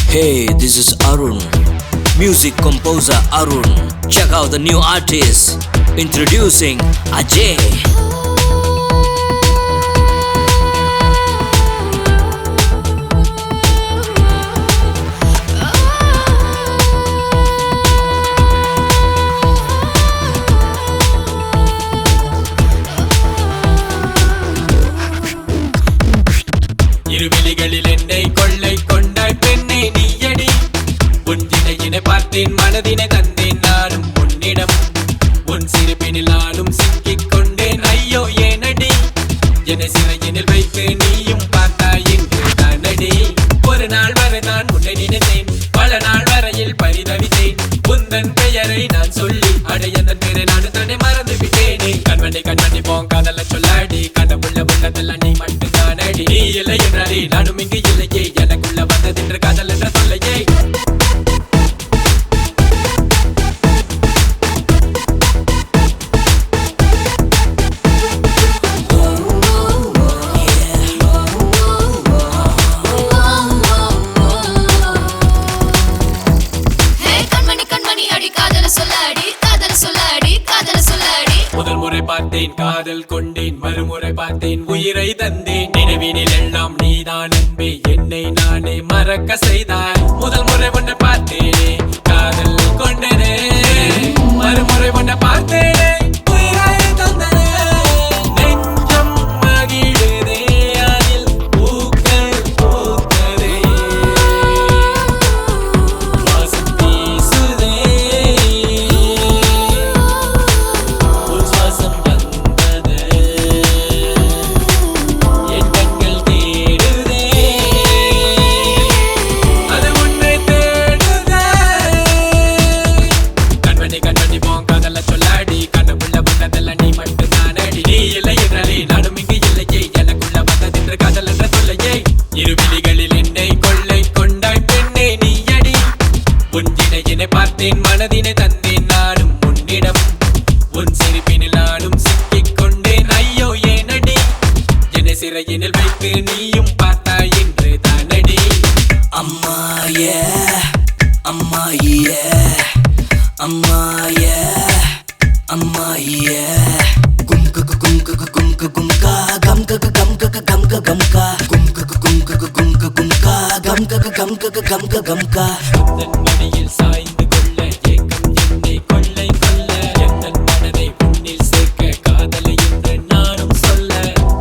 Hey, this is Arun, music composer Arun. Check out the new artist. Introducing Ajay. இருவிழிகளில் என்னை கொள்ளை கொண்டாய் பெண்ணே நீயடி உன் தினையினை பார்த்தேன் மனதினை தந்தேன் நானும் உன்னிடம் உன் சிரிப்பினில் நானும் சிக்கிக் கொண்டேன் ஐயோ ஏனடி என்னை சிறையினில் வைத்து நீயும் பார்த்தாய் என்று தானடி ஒரு நாள் வரை நான் உன்னை நினைத்தேன் பல நாள் வரையில் பரிதவித்தேன் உந்தன் பெயரை நான் சொல்லி அடையந்தன் பேரை நான் தானே மறந்து விட்டேனே கண்மணி போங்க காதல சொல்லாடி கடவுள்ள உள்ளதெல்லாம் நீ மட்டும் தானடி நீ இல்லை என்றாலே நானும் இங்கு இல்லையே எனக்குள்ள வந்ததென்று காதல் என்ற சொல்லையே முதல் முறை பார்த்தேன் காதல் கொண்டேன் மறுமுறை பார்த்தேன் உயிரை தந்தேன் நினைவினில் எல்லாம் நீதான் அன்பே என்னை நானே மறக்க செய்தாய் முதல் முறை ஒன்றை பார்த்தேனே காதல் கொண்டேனே மறுமுறை ஒன்றை பார்த்தேனே உயிரை தந்தனே நெஞ்சம் மகிழுதே அதில் பூக்கள் பூத்ததே வாசம் வீசுதே இருவிழிகளில் என்னை கொள்ளை கொண்டாய் பெண்ணே நீயடி உன் இணையினை பார்த்தேன் மனதினை தந்தேன் நானும் உன்னிடம் உன் சிரிப்பினில் நானும் சிக்கிக் கொண்டேன் ஐயோ ஏனடி என்னை சிறையினில் வைத்து நீயும் பார்த்தாய் என்று தானடி அம்மா அம்மா அம்மா அம்மா gumka gamka தன் மடியில் சாய்ந்து கொள்ள ஏக்கம் என்னை கொள்ளை கொள்ள எந்தன் மனதை உன்னில் சேர்க்க காதலை என்று நானும் சொல்ல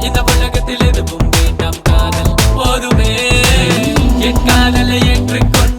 இந்த உலகத்தில் எதுவும் வேண்டாம் காதல் போதுமே என் காதலை ஏற்றுக்கொண்டு